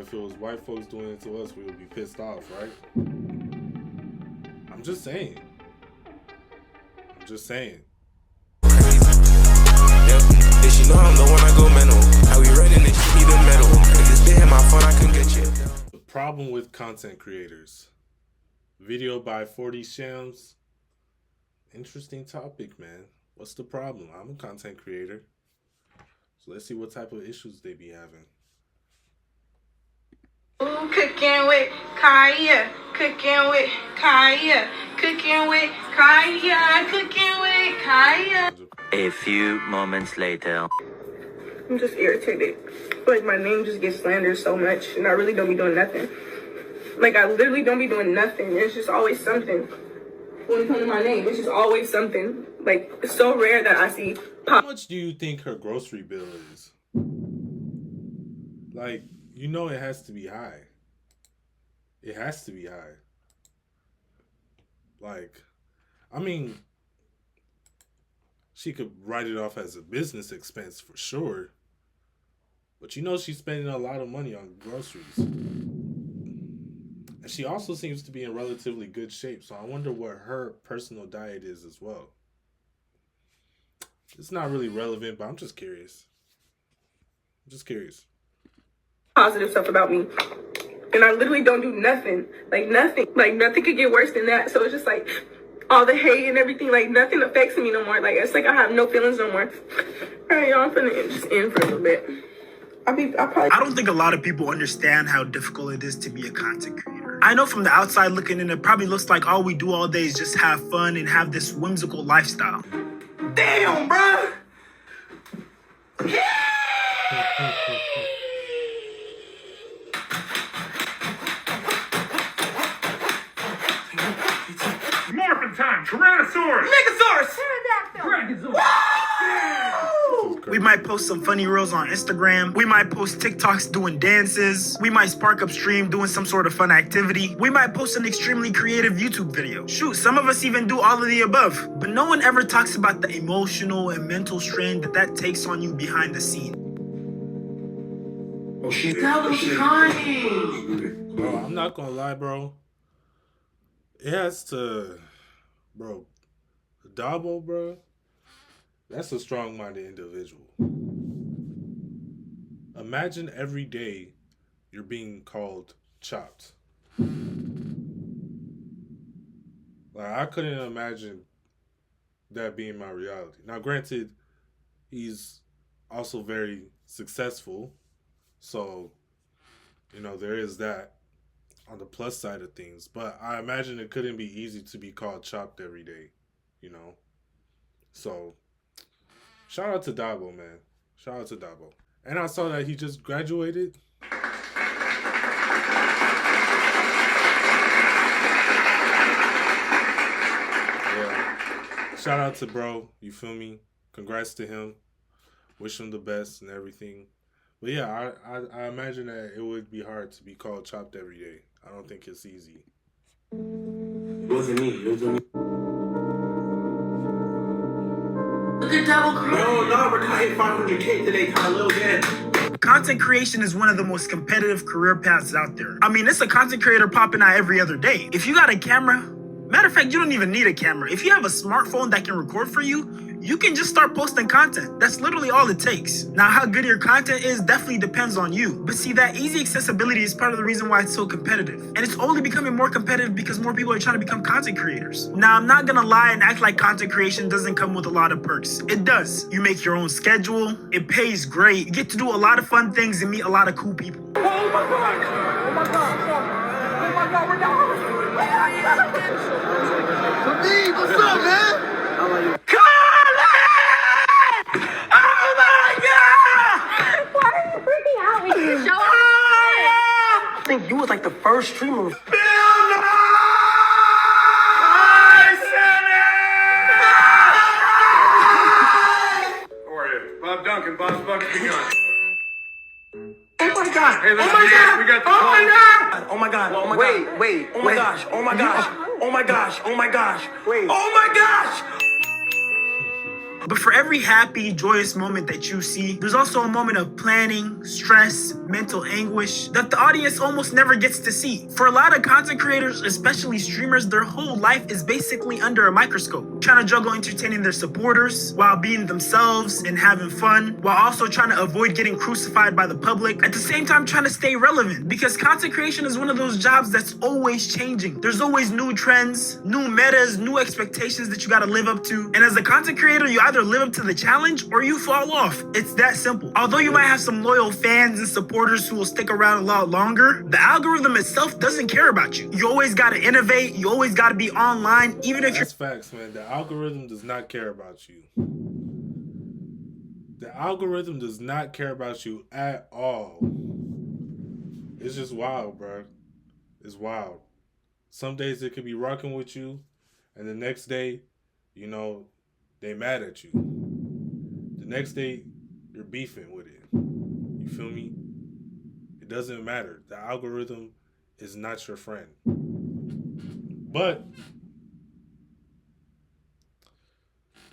if it was white folks doing it to us, we would be pissed off, right? I'm just saying. She know I'm the one I go mental. How we running and she need a medal. If this been my phone, I couldn't get you. The problem with content creators. Video by 40 Shams. Interesting topic, man. What's the problem? I'm a content creator. So let's see what type of issues they be having. Ooh, cooking with Kaya, cooking with Kaya, cooking with Kaya, cooking with Kaya. A few moments later. I'm just irritated. Like, my name just gets slandered so much, and I really don't be doing nothing. Like, I literally don't be doing nothing. It's just always something. When it comes to my name, it's just always something. Like, it's so rare that I see How much do you think her grocery bill is? Like, you know it has to be high. It has to be high. Like, I mean, she could write it off as a business expense for sure. But you know she's spending a lot of money on groceries. And she also seems to be in relatively good shape. So I wonder what her personal diet is as well. It's not really relevant, but I'm just curious. positive stuff about me. And I literally don't do nothing. Like, nothing. Like, nothing could get worse than that. So it's just like, all the hate and everything, like, nothing affects me no more. Like, it's like I have no feelings no more. All right, y'all, I'm finna just end for a little bit. I don't think a lot of people understand how difficult it is to be a content creator. I know from the outside looking in, it probably looks like all we do all day is just have fun and have this whimsical lifestyle. Damn, bro. Morphin' time! Tyrannosaurus! Megasaurus! Dragosaurus! We might post some funny reels on Instagram. We might post TikToks doing dances. We might spark up stream doing some sort of fun activity. We might post an extremely creative YouTube video. Shoot, some of us even do all of the above. But no one ever talks about the emotional and mental strain that takes on you behind the scene. Oh shit. That was crying. Bro, I'm not gonna lie, bro. It has to, bro. Dabo, bro. That's a strong-minded individual. Imagine every day you're being called chopped. Like, I couldn't imagine that being my reality. Now, granted, he's also very successful. So, you know, there is that on the plus side of things. But I imagine it couldn't be easy to be called chopped every day, you know? So, shout out to Dabo, man. Shout out to Dabo. And I saw that he just graduated. Yeah. Shout out to bro. You feel me? Congrats to him. Wish him the best and everything. But yeah, I imagine that it would be hard to be called chopped every day. I don't think it's easy. It wasn't me. It was me. Look at Double crying. No, but I hit 500K today, kind of little bit. Content creation is one of the most competitive career paths out there. I mean, it's a content creator popping out every other day. If you got a camera, matter of fact, you don't even need a camera. If you have a smartphone that can record for you, you can just start posting content. That's literally all it takes. Now, how good your content is definitely depends on you. But see, that easy accessibility is part of the reason why it's so competitive. And it's only becoming more competitive because more people are trying to become content creators. Now, I'm not gonna lie and act like content creation doesn't come with a lot of perks. It does. You make your own schedule. It pays great. You get to do a lot of fun things and meet a lot of cool people. Oh my god! Oh my god! Oh my god, we're down! Khabib, what's up, man? I think you was like the first streamer. Bob Duncan, Bob's Bucket Begun. Oh my god! Hey, Oh listen, my god! we got the Oh my call. god! Oh my god! Oh my god! Wait. Oh my gosh! Oh my gosh! Oh my gosh! Oh my gosh! Wait! Oh my gosh! But for every happy, joyous moment that you see, there's also a moment of planning, stress, mental anguish that the audience almost never gets to see. For a lot of content creators, especially streamers, their whole life is basically under a microscope, trying to juggle entertaining their supporters while being themselves and having fun, while also trying to avoid getting crucified by the public, at the same time trying to stay relevant, because content creation is one of those jobs that's always changing. There's always new trends, new metas, new expectations that you gotta live up to, and as a content creator, you either live up to the challenge or you fall off. It's that simple. Although you might have some loyal fans and supporters who will stick around a lot longer, the algorithm itself doesn't care about you. You always gotta innovate, you always gotta be online, even if That's facts, man. The algorithm does not care about you. The algorithm does not care about you at all. It's just wild, bro. It's wild. Some days it could be rocking with you, and the next day, you know, they mad at you. The next day, you're beefing with it. You feel me? It doesn't matter. The algorithm is not your friend. But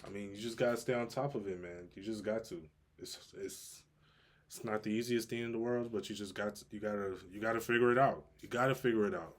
I mean, you just gotta stay on top of it, man. You just got to. It's not the easiest thing in the world, but you gotta figure it out. You gotta figure it out.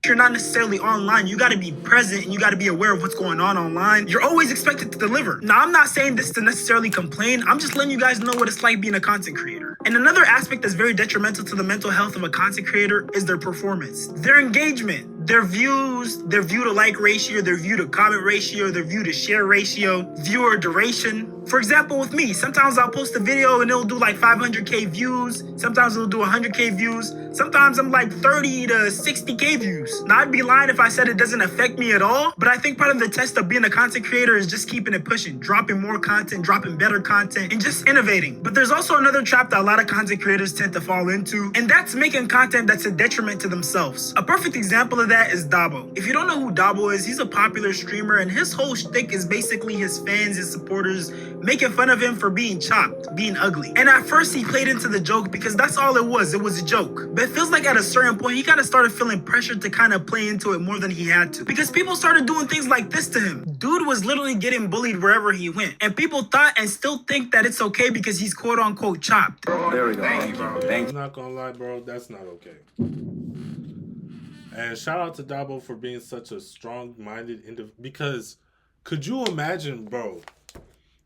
you're not necessarily online, you got to be present and you got to be aware of what's going on online. You're always expected to deliver. Now, I'm not saying this to necessarily complain. I'm just letting you guys know what it's like being a content creator. And another aspect that's very detrimental to the mental health of a content creator is their performance, their engagement, their views, their view to like ratio, their view to comment ratio, their view to share ratio, viewer duration. For example, with me, sometimes I'll post a video and it'll do like 500K views. Sometimes it'll do 100K views. Sometimes I'm like 30 to 60K views. Now, I'd be lying if I said it doesn't affect me at all, but I think part of the test of being a content creator is just keeping it pushing, dropping more content, dropping better content, and just innovating. But there's also another trap that a lot of content creators tend to fall into, and that's making content that's a detriment to themselves. A perfect example of that is Dabo. If you don't know who Dabo is, he's a popular streamer, and his whole shtick is basically his fans, his supporters, making fun of him for being chopped, being ugly. And at first he played into the joke because that's all it was a joke. But it feels like at a certain point he kind of started feeling pressured to kind of play into it more than he had to, because people started doing things like this to him. Dude was literally getting bullied wherever he went, and people thought and still think that it's okay because he's quote unquote chopped. There we go. Thank you. Thank I'm not gonna lie, bro, that's not okay. And shout out to Dabo for being such a strong-minded individual, because could you imagine, bro?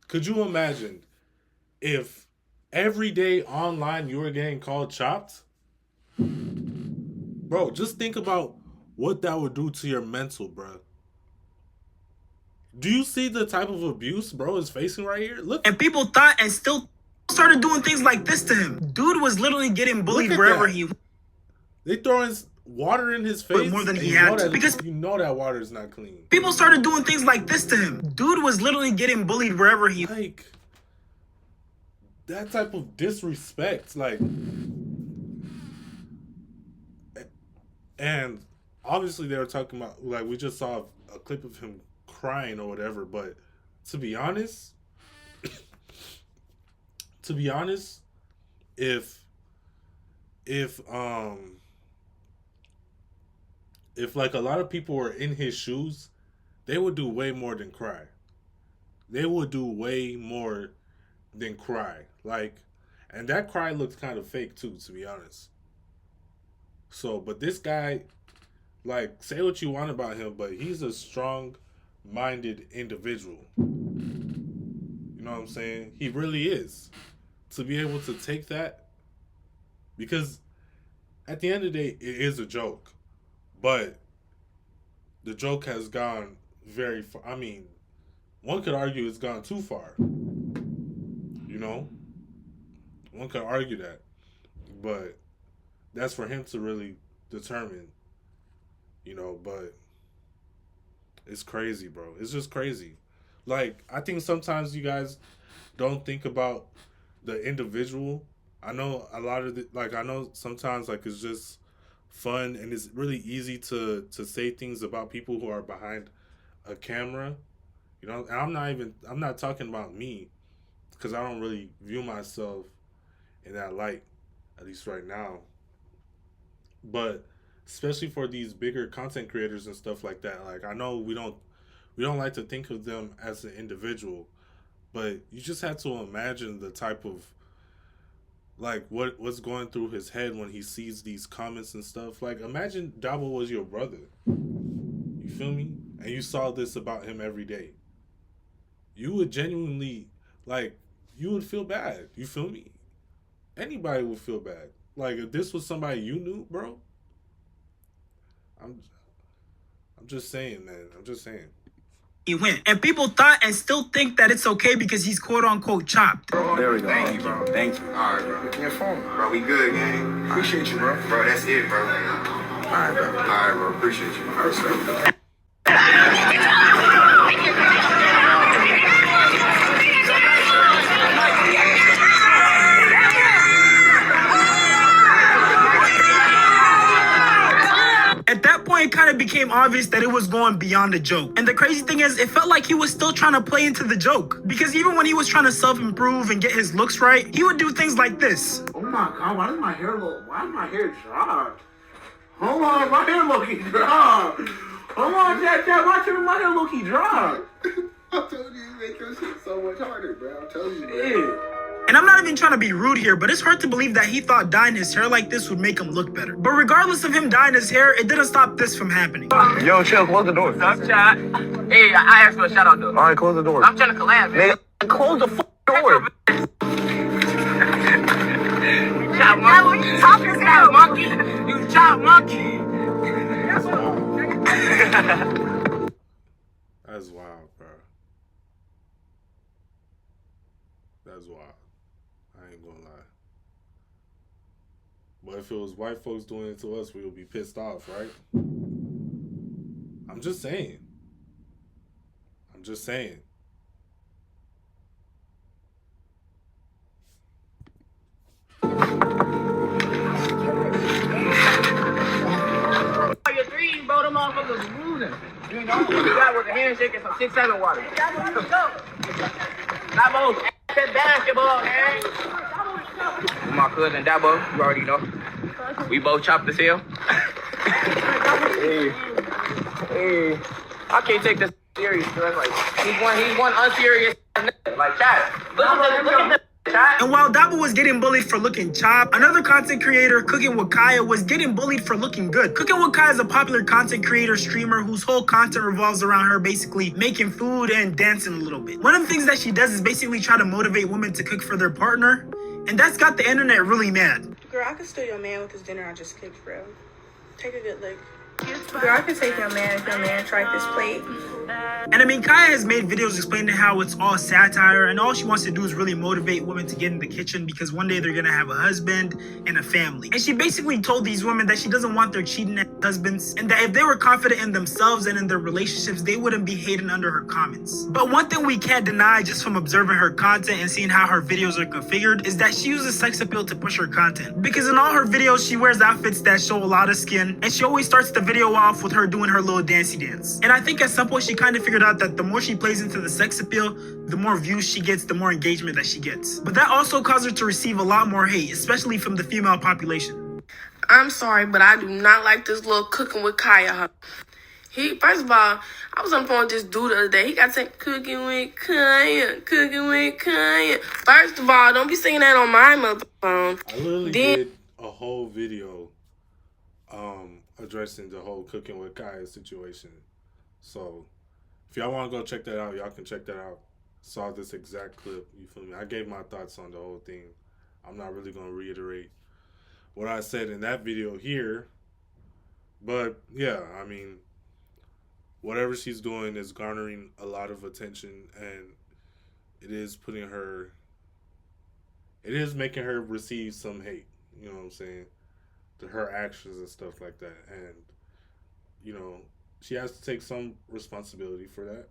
Could you imagine if every day online you were getting called chopped? Bro, just think about what that would do to your mental, bro. Do you see the type of abuse bro is facing right here? Look. And people thought and still started doing things like this to him. Dude was literally getting bullied wherever he went. They throwing water in his face more than he had to, because you know that water is not clean. People started doing things like this to him. Dude was literally getting bullied wherever he went. Like, that type of disrespect, like, and obviously they were talking about, like, we just saw a clip of him crying or whatever, but to be honest, if like a lot of people were in his shoes, they would do way more than cry. They would do way more than cry. Like, and that cry looks kind of fake too, to be honest. So, but this guy, like, say what you want about him, but he's a strong-minded individual. You know what I'm saying? He really is. To be able to take that, because at the end of the day, it is a joke. But the joke has gone very far. I mean, one could argue it's gone too far. You know? One could argue that. But that's for him to really determine. You know, but it's crazy, bro. It's just crazy. Like, I think sometimes you guys don't think about the individual. I know a lot of I know sometimes, like, it's just fun and it's really easy to say things about people who are behind a camera, you know. And I'm not talking about me, because I don't really view myself in that light, at least right now. But especially for these bigger content creators and stuff like that, like, I know we don't we don't like to think of them as an individual, but you just have to imagine the type of like what's going through his head when he sees these comments and stuff. Like, imagine Dabo was your brother. You feel me? And you saw this about him every day. You would genuinely, like, you would feel bad. You feel me? Anybody would feel bad. Like, if this was somebody you knew, bro. I'm just saying, man. I'm just saying. He went. And people thought and still think that it's okay because he's quote unquote chopped. There we go. Thank you, bro. Thank you. All right, bro. Give me your phone. Bro, we good, gang. Appreciate you, bro. Bro, that's it, bro. All right, bro. All right, bro. Appreciate you. I respect you. At that point, it kind of became obvious that it was going beyond a joke. And the crazy thing is, it felt like he was still trying to play into the joke. Because even when he was trying to self-improve and get his looks right, he would do things like this. Oh my God, why is my hair dropped? Hold on, my hair low-key dropped. Hold on, Jack, why should my hair low-key drop? I'm telling you, you make your shit so much harder, bro. I'm telling you, bro. Yeah. And I'm not even trying to be rude here, but it's hard to believe that he thought dyeing his hair like this would make him look better. But regardless of him dyeing his hair, it didn't stop this from happening. Yo, chill, close the door. Stop, chat. Hey, I asked for a shout out though. All right, close the door. I'm trying to collab, man. Nigga, close the door. You chop monkey. You chop monkey. You chop monkey. That's wild, bro. That's wild. I ain't gonna lie. But if it was white folks doing it to us, we would be pissed off, right? I'm just saying. I'm just saying. Your threes, bro, them motherfuckers was losing. You know, you got with a handshake and some 6-7 water. Dabo, that basketball, man. With my cousin Dabo, you already know. We both chopped the tail. Hey, I can't take this serious. That's like he's one unserious nigga. Like chat. Look at the chat. And while Dabo was getting bullied for looking chopped, another content creator, Cooking with Kaya, was getting bullied for looking good. Cooking with Kaya is a popular content creator streamer whose whole content revolves around her basically making food and dancing a little bit. One of the things that she does is basically try to motivate women to cook for their partner, and that's got the internet really mad. Girl, I could steal your man with this dinner I just cooked, bro. Take a good look. Girl, I could take your man if your man tried this plate. And I mean, Kaya has made videos explaining how it's all satire and all she wants to do is really motivate women to get in the kitchen because one day they're gonna have a husband and a family. And she basically told these women that she doesn't want their cheating husbands and that if they were confident in themselves and in their relationships, they wouldn't be hating under her comments. But one thing we can't deny just from observing her content and seeing how her videos are configured is that she uses sex appeal to push her content. Because in all her videos, she wears outfits that show a lot of skin and she always starts the video off with her doing her little dancey dance. And I think at some point she kind of figured out that the more she plays into the sex appeal, the more views she gets, the more engagement that she gets. But that also caused her to receive a lot more hate, especially from the female population. I'm sorry, but I do not like this little Cooking with Kaya. First of all, I was on the phone with this dude the other day. He got saying, Cooking with Kaya, Cooking with Kaya. First of all, don't be singing that on my mother phone. I literally did a whole video addressing the whole Cooking with Kaya situation. So if y'all want to go check that out, y'all can check that out. Saw this exact clip, you feel me? I gave my thoughts on the whole thing. I'm not really going to reiterate what I said in that video here. But yeah, I mean, whatever she's doing is garnering a lot of attention and it is making her receive some hate, you know what I'm saying? To her actions and stuff like that. And, you know, she has to take some responsibility for that.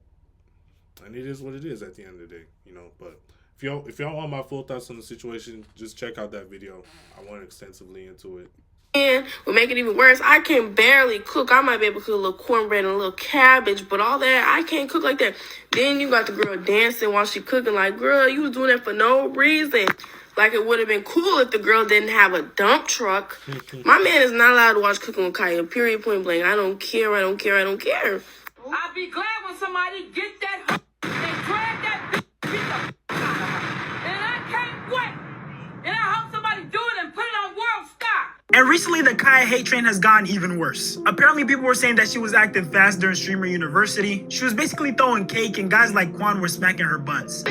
And it is what it is at the end of the day, you know. But if y'all want my full thoughts on the situation, just check out that video. I went extensively into it. And will make it even worse, I can barely cook. I might be able to cook a little cornbread and a little cabbage, but all that, I can't cook like that. Then you got the girl dancing while she cooking. Like, girl, you was doing that for no reason. Like, it would have been cool if the girl didn't have a dump truck. My man is not allowed to watch Cooking with Kaya, period, point blank. I don't care. I'll be glad when somebody get that and drag that bitch, get the out of her. And I can't wait. And I hope somebody do it and put it on World Star. And recently, the Kaya hate train has gone even worse. Apparently, people were saying that she was acting fast during Streamer University. She was basically throwing cake, and guys like Quan were smacking her buns.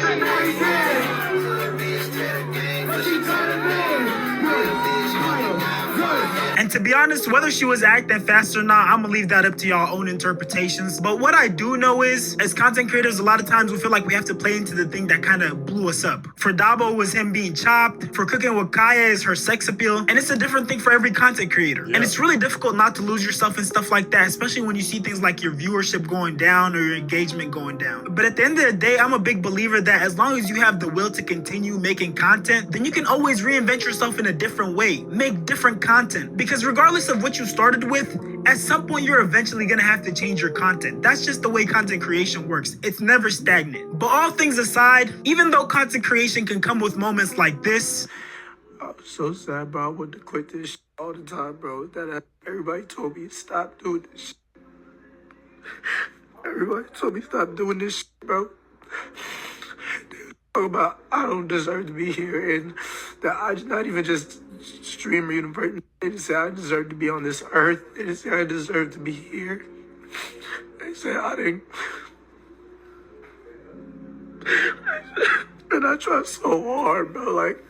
And to be honest, whether she was acting fast or not, I'm gonna leave that up to y'all own interpretations. But what I do know is, as content creators, a lot of times we feel like we have to play into the thing that kind of blew us up. For Dabo, it was him being chopped. For Cooking with Kaya, is her sex appeal. And it's a different thing for every content creator. Yeah. And it's really difficult not to lose yourself in stuff like that, especially when you see things like your viewership going down or your engagement going down. But at the end of the day, I'm a big believer that as long as you have the will to continue making content, then you can always reinvent yourself in a different way, make different content. Because regardless of what you started with, at some point you're eventually gonna have to change your content. That's just the way content creation works. It's never stagnant. But all things aside, even though content creation can come with moments like this, I'm so sad, bro. I wanted to quit this shit all the time, bro. That everybody told me stop doing this shit. Everybody told me stop doing this shit, bro. Talk about I don't deserve to be here, and that I not even just Streamer University. They just say I deserve to be on this earth. They just say I deserve to be here. They say I didn't. And I try so hard, bro. Like,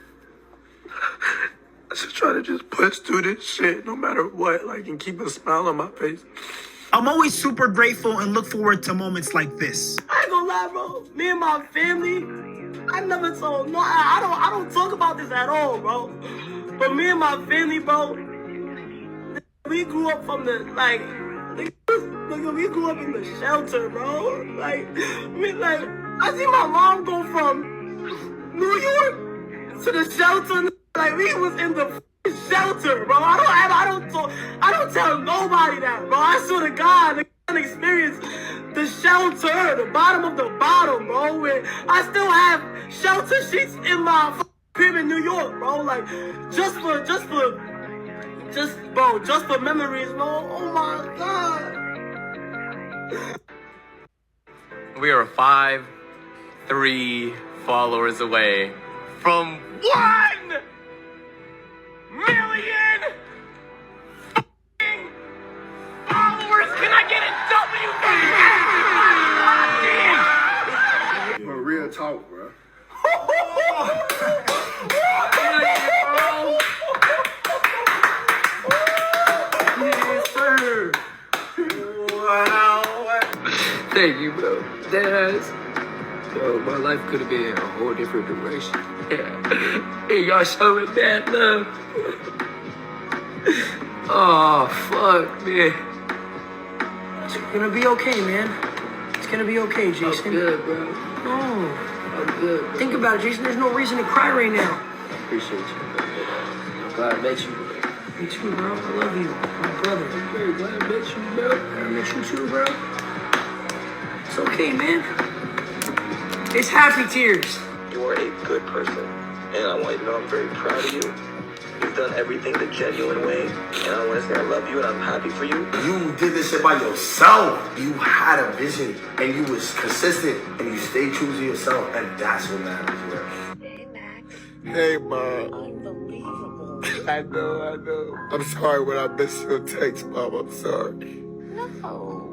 I just try to just push through this shit no matter what, like, and keep a smile on my face. I'm always super grateful and look forward to moments like this. I ain't gonna lie, bro. Me and my family, I never told. No, I don't talk about this at all, bro. But me and my family, bro, we grew up from the we grew up in the shelter, bro. Like, I see my mom go from New York to the shelter. Like, we was in the shelter, bro. I don't tell nobody that, bro. I swear to God, I experienced the shelter, the bottom of the bottom, bro. Where I still have shelter sheets in my crib in New York, bro. Like, just for memories, bro. Oh my God. We are 5-3 followers away from 1 million followers. Can I get a W? Real talk, bro. Yes, sir. Wow. Thank you, bro. Yo, my life could have been a whole different direction. Yeah. Hey, y'all showing bad love. Oh, fuck, man. It's gonna be okay, man. It's gonna be okay, Jason. I'm good, bro. No. I'm good, bro. Think about it, Jason. There's no reason to cry right now. Appreciate you, bro. I'm glad I met you, bro. Me too, bro. I love you. My brother. I'm very glad I met you, bro. I met you too, bro. It's okay, man. It's happy tears. You are a good person, and I want you to know I'm very proud of you. You've done everything the genuine way, and I want to say I love you and I'm happy for you. You did this shit by yourself. You had a vision, and you was consistent, and you stayed true to yourself, and that's what matters, bro. Hey, Max. Hey, Mom. Unbelievable. I know. I'm sorry when I missed your text, Mom. I'm sorry. No.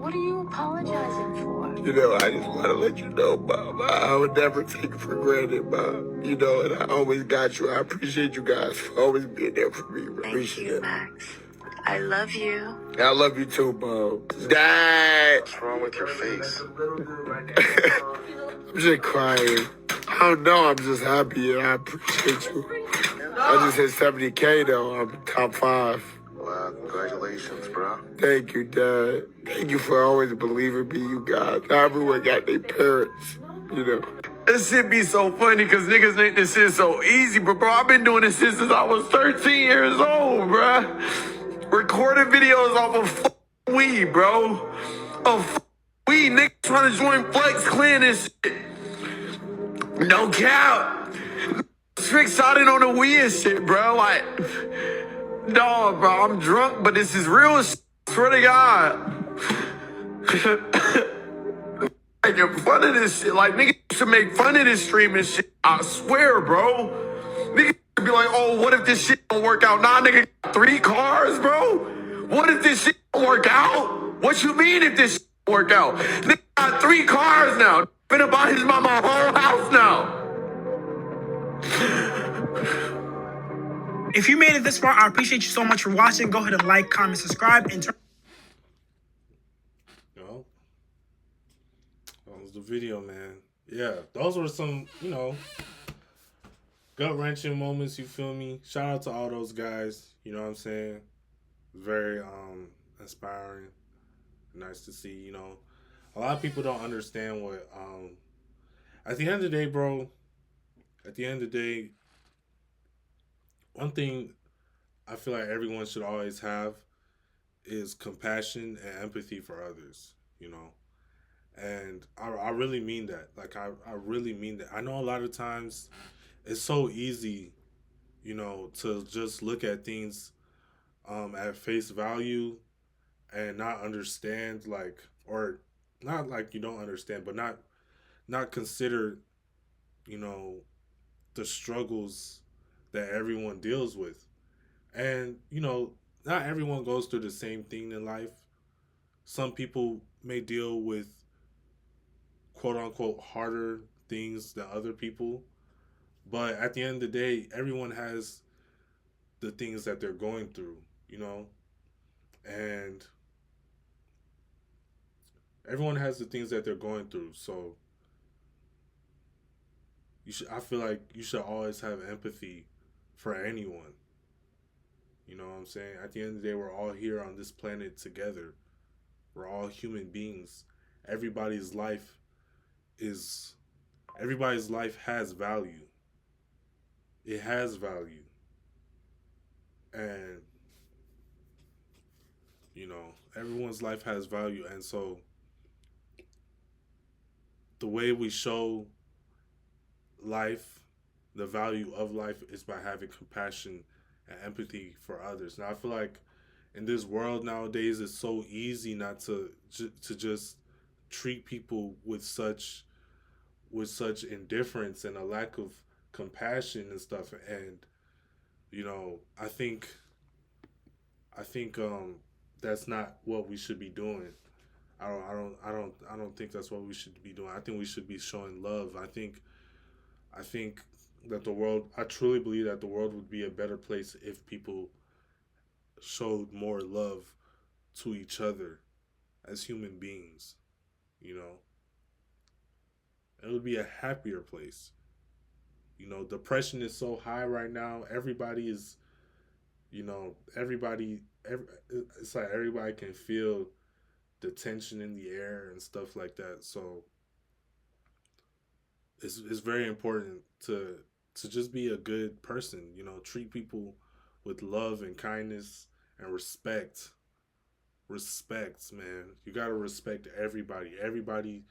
What are you apologizing for? You know, I just want to let you know, Mom, I would never take it for granted, Mom. You know, and I always got you. I appreciate you guys for always being there for me. Appreciate it. Max. I love you. I love you too, Mom. Dad! What's wrong with your face? I'm just crying. I don't know, I'm just happy and I appreciate you. I just hit 70K though. I'm top 5. Wow, congratulations, bro. Thank you, Dad. Thank you for always believing me, you guys. Everyone got their parents, you know. This shit be so funny because niggas make this shit so easy, but bro, I've been doing this shit since I was 13 years old, bro. Recording videos off of weed, bro. Of weed, niggas trying to join Flex Clan and shit. No cap. Trick shotting on the weed and shit, bro. Like, no, bro, I'm drunk, but this is real shit. Swear to God. making fun of this shit. Like, niggas should make fun of this streaming shit. I swear, bro. Niggas should be like, oh, what if this shit don't work out? Nah, nigga, 3 cars, bro? What if this shit don't work out? What you mean if this shit don't work out? Nigga got 3 cars now. Finna buy his mama a whole house now. If you made it this far, I appreciate you so much for watching. Go ahead and like, comment, subscribe, and turn. Well, that was the video, man. Yeah, those were some, gut-wrenching moments, you feel me? Shout out to all those guys, you know what I'm saying? Very inspiring. Nice to see, A lot of people don't understand what, at the end of the day, bro, one thing I feel like everyone should always have is compassion and empathy for others, And I really mean that. Like, I really mean that. I know a lot of times it's so easy, to just look at things at face value and not understand, or not like you don't understand, but not consider, the struggles that everyone deals with. And, not everyone goes through the same thing in life. Some people may deal with quote unquote harder things than other people. But at the end of the day, everyone has the things that they're going through, and everyone has the things that they're going through. So I feel like you should always have empathy for anyone. You know what I'm saying? At the end of the day, we're all here on this planet together. We're all human beings. Everybody's life has value. It has value. And, everyone's life has value. And so the way we show life, the value of life, is by having compassion and empathy for others. Now, I feel like in this world nowadays, it's so easy not to just treat people with such indifference and a lack of compassion and stuff. And I think that's not what we should be doing. I don't think that's what we should be doing. I think we should be showing love. I think that I truly believe that the world would be a better place if people showed more love to each other as human beings, It would be a happier place. Depression is so high right now. Everybody is, it's like everybody can feel the tension in the air and stuff like that. So it's very important to just be a good person, treat people with love and kindness and respect. Respect, man. You got to respect everybody. Everybody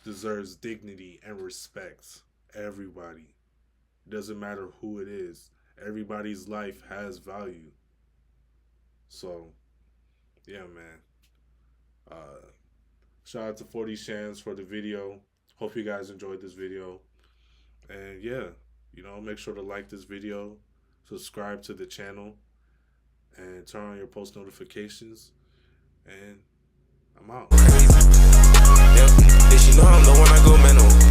deserves dignity and respect. Everybody. It doesn't matter who it is. Everybody's life has value. So, yeah, man. Shout out to 40 Shans for the video. Hope you guys enjoyed this video. And yeah, make sure to like this video, subscribe to the channel, and turn on your post notifications. And I'm out. Yeah, she know I'm the one I go mental.